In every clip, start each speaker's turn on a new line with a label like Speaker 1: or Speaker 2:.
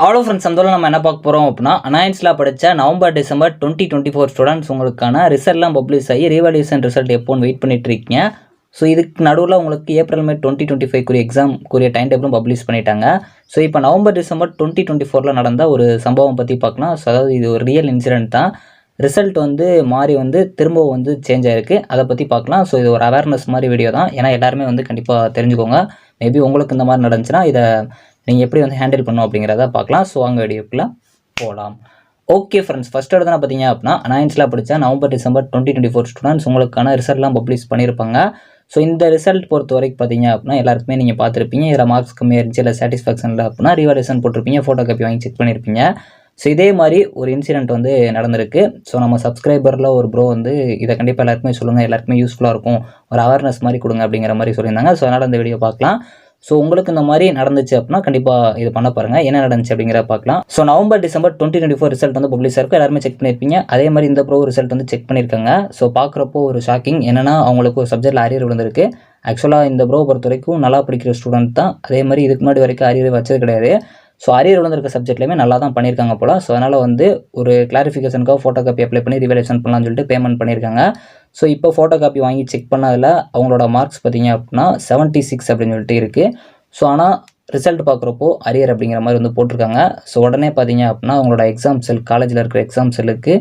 Speaker 1: அவ்வளோ ஃப்ரெண்ட்ஸ் சந்தோலம் நம்ம என்ன பார்க்க போகிறோம் அப்படின்னா அனாயன்ஸில் படித்த நவம்பர் டிசம்பர் 2024 ஸ்டூடெண்ட்ஸ் உங்களுக்கான ரிசல்ட்லாம் பப்ளிஷ் ஆகி ரீவால்யூஷன் ரிசல்ட் எப்போன்னு வெயிட் பண்ணிட்டு இருக்கீங்க. ஸோ இதுக்கு நடுவில் உங்களுக்கு ஏப்ரல் மே 2025 எக்ஸாம்க்குரிய டைம் டேபிளும் பப்ளிஷ் பண்ணிட்டாங்க. ஸோ இப்போ நவம்பர் டிசம்பர் 2024 நடந்த ஒரு சம்பவம் பற்றி பார்க்கலாம். ஸோ அதாவது இது ஒரு ரியல் இன்சிடென்ட் தான். ரிசல்ட் மாறி திரும்பவும் சேஞ்ச் ஆகிருக்கு. அதை பற்றி பார்க்கலாம். ஸோ இது ஒரு அவேர்னஸ் மாதிரி வீடியோ தான். ஏன்னா எல்லாருமே கண்டிப்பாக தெரிஞ்சுக்கோங்க. மேபி உங்களுக்கு இந்த மாதிரி நடந்துச்சுன்னா இதை நீங்கள் எப்படி ஹேண்டில் பண்ணணும் அப்படிங்கிறத பார்க்கலாம். ஸோ அங்கே வீடியோக்குள்ளே போகலாம். ஓகே ஃப்ரெண்ட்ஸ், ஃபஸ்ட் எடுத்து பார்த்தீங்க அப்படின்னா அனாயன்ஸில் படித்தா நவம்பர் டிசம்பர் 2024 ஸ்டூடெண்ட்ஸ் உங்களுக்கான ரிசல்ட்லாம் பப்ளிஷ் பண்ணியிருப்பாங்க. ஸோ இந்த ரிசல்ட் பொறுத்த வரைக்கும் பார்த்தீங்க அப்படின்னா எல்லாருக்குமே நீங்கள் பார்த்துருப்பீங்க. இதில் மார்க்ஸ் கம்மியாக இருந்துச்சு, இல்லை சாட்டிஸ்ஃபேக்ஷனில் அப்படின்னா ரீவால்யூஷன் போட்டிருப்பீங்க, ஃபோட்டோ காப்பி வாங்கி செக் பண்ணியிருப்பீங்க. ஸோ இதே மாதிரி ஒரு இன்சிடென்ட் நடந்திருக்கு. ஸோ நம்ம சப்ஸ்கிரைபரில் ஒரு ப்ரோ இதை கண்டிப்பாக எல்லாருக்குமே சொல்லுங்கள், எல்லாருக்குமே யூஸ்ஃபுல்லாக இருக்கும், ஒரு அவேர்னஸ் மாதிரி கொடுங்க அப்படிங்கிற மாதிரி சொல்லியிருந்தாங்க. ஸோ அதனால் இந்த வீடியோ பார்க்கலாம். ஸோ உங்களுக்கு இந்த மாதிரி நடந்துச்சு அப்படின்னா கண்டிப்பாக இது பண்ண பாருங்கள், என்ன நடந்துச்சு அப்படிங்கிறத பார்க்கலாம். So November December 2024 result publish இருக்கும், எல்லாருமே செக் பண்ணியிருப்பீங்க. அதே மாதிரி இந்த ப்ரோ ரிசல்ட் செக் பண்ணியிருக்காங்க. ஸோ பார்க்குறப்போ ஒரு ஷாக்கிங் என்னென்னா அவங்களுக்கு ஒரு சப்ஜெக்ட்டில் அரியர் விழுந்திருக்கு. ஆக்சுவலாக இந்த ப்ரோ பொறுத்த வரைக்கும் நல்லா படிக்கிற ஸ்டூடெண்ட் தான். அதே மாதிரி இதுக்கு முன்னாடி வரைக்கும் அரியர் வச்சது கிடையாது. ஸோ அரியர் விழுந்திருக்க சப்ஜெக்ட்லேயுமே நல்லா தான் பண்ணியிருக்காங்க போல். ஸோ அதனால் ஒரு கிளாரிஃபிகேஷனுக்காக ஃபோட்டோ காப்பி அப்ளை பண்ணி ரிவல்யூஷன் பண்ணலாம்னு சொல்லிட்டு பேமெண்ட் பண்ணியிருக்காங்க. ஸோ இப்போ ஃபோட்டோ காப்பி வாங்கி செக் பண்ணதில் அவங்களோட மார்க்ஸ் பார்த்தீங்க அப்படின்னா 76 அப்படின்னு சொல்லிட்டு இருக்குது. ஸோ ஆனால் ரிசல்ட் பார்க்குறப்போ அரியர் அப்படிங்கிற மாதிரி போட்டிருக்காங்க. ஸோ உடனே பார்த்தீங்க அப்படின்னா அவங்களோட எக்ஸாம் செல், காலேஜில் இருக்கிற எக்ஸாம் செல்லுக்கு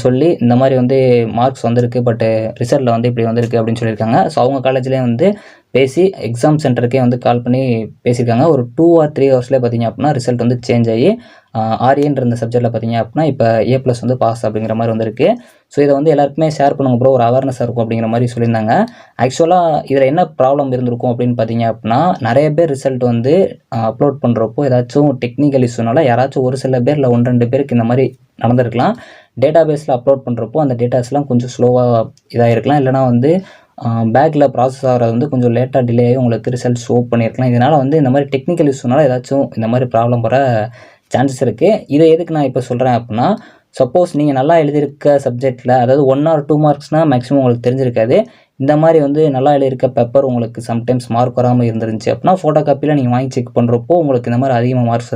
Speaker 1: சொல்லி இந்த மாதிரி மார்க்ஸ் வந்திருக்கு, பட்டு ரிசல்ட்டில் இப்படி வந்திருக்கு அப்படின்னு சொல்லியிருக்காங்க. ஸோ அவங்க காலேஜ்லேயே பேசி எக்ஸாம் சென்டருக்கே கால் பண்ணி பேசியிருக்காங்க. ஒரு 2 or 3 ஹவர்ஸ்லேயே பார்த்தீங்க அப்படின்னா ரிசல்ட் சேஞ்ச் ஆகி ஆரியன்ற இந்த சப்ஜெக்ட்டில் பார்த்தீங்க அப்படின்னா இப்போ A+ பாஸ் அப்படிங்கிற மாதிரி வந்திருக்கு. ஸோ இதை எல்லாருக்குமே ஷேர் பண்ணுங்க ப்ரோ, ஒரு அவேர்னஸாக இருக்கும் அப்படிங்கிற மாதிரி சொல்லியிருந்தாங்க. ஆக்சுவலாக இதில் என்ன ப்ராப்ளம் இருந்திருக்கும் அப்படின்னு பார்த்தீங்க அப்படின்னா நிறைய பேர் ரிசல்ட் அப்லோட் பண்ணுறப்போ ஏதாச்சும் டெக்னிக்கல் இஷ்யூனால யாராச்சும் ஒரு சில பேர் இல்லை 1-2 பேருக்கு இந்த மாதிரி நடந்திருக்கலாம். டேட்டா பேஸில் அப்லோட் பண்ணுறப்போ அந்த டேட்டாஸ்லாம் கொஞ்சம் ஸ்லோவாக இதாக இருக்கலாம், இல்லைனா பேக்கில் ப்ராசஸ் ஆகிறது கொஞ்சம் லேட்டாக டிலே ஆகி உங்களுக்கு ரிசல்ட் ஷோ பண்ணியிருக்கலாம். இதனால் இந்த மாதிரி டெக்னிக்கல் இஷ்யூனால ஏதாச்சும் இந்த மாதிரி ப்ராப்ளம் வர சான்சஸ் இருக்குது. இதை எதுக்கு நான் இப்போ சொல்கிறேன் அப்படின்னா, சப்போஸ் நீங்கள் நல்லா எழுதியிருக்க சப்ஜெக்டில், அதாவது 1 or 2 மார்க்ஸ்னால் மேக்ஸிமம் உங்களுக்கு தெரிஞ்சிருக்காது. இந்த மாதிரி நல்லா எழுதியிருக்க பேப்பர் உங்களுக்கு சம்டைம்ஸ் மார்க் வராமல் இருந்துருந்துச்சு அப்படின்னா ஃபோட்டோ காப்பியில் நீங்கள் வாங்கி செக் பண்ணுறப்போ உங்களுக்கு இந்த மாதிரி அதிகமாக மார்க்ஸ்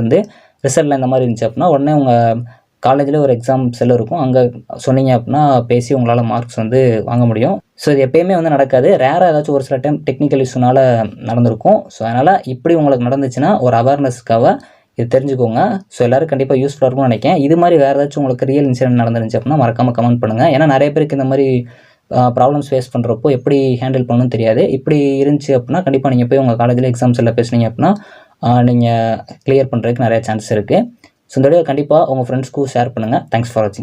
Speaker 1: ரிசல்ட்டில் இந்த மாதிரி இருந்துச்சு அப்படின்னா உடனே உங்கள் காலேஜில் ஒரு எக்ஸாம் செல் இருக்கும், அங்கே சொன்னீங்க அப்படின்னா பேசி உங்களால் மார்க்ஸ் வாங்க முடியும். ஸோ இது எப்போயுமே நடக்காது, ரேராக ஏதாச்சும் ஒரு சில டைம் டெக்னிக்கல் இஷ்யூனால் நடந்திருக்கும். ஸோ அதனால் இப்படி உங்களுக்கு நடந்துச்சுன்னா ஒரு அவேர்னஸ்க்காக இது தெரிஞ்சுக்கோங்க. ஸோ எல்லோரும் கண்டிப்பாக யூஸ்ஃபுல்லாக இருக்கும்னு நினைக்கிறேன். இது மாதிரி வேறு ஏதாச்சும் உங்களுக்கு ரியல் இன்சிடென்ட் நடந்துருந்துச்சு அப்படின்னா மறக்காமல் கமெண்ட் பண்ணுங்கள். ஏன்னா நிறைய பேருக்கு இந்த மாதிரி ப்ராப்ளம்ஸ் ஃபேஸ் பண்ணுறப்போ எப்படி ஹேண்டில் பண்ணணும்னு தெரியாது. இப்படி இருந்துச்சு அப்படின்னா கண்டிப்பாக நீங்கள் போய் உங்கள் காலேஜில் எக்ஸாம் செல்லில் பேசுனீங்க அப்படின்னா நீங்கள் கிளியர் பண்ணுறதுக்கு நிறைய சான்சஸ் இருக்குது. ஸோ இந்த வீடியோ கண்டிப்பாக உங்கள் ஃப்ரெண்ட்ஸ்க்கும் ஷேர் பண்ணுங்கள். தேங்க்ஸ் ஃபார் வாட்சிங்.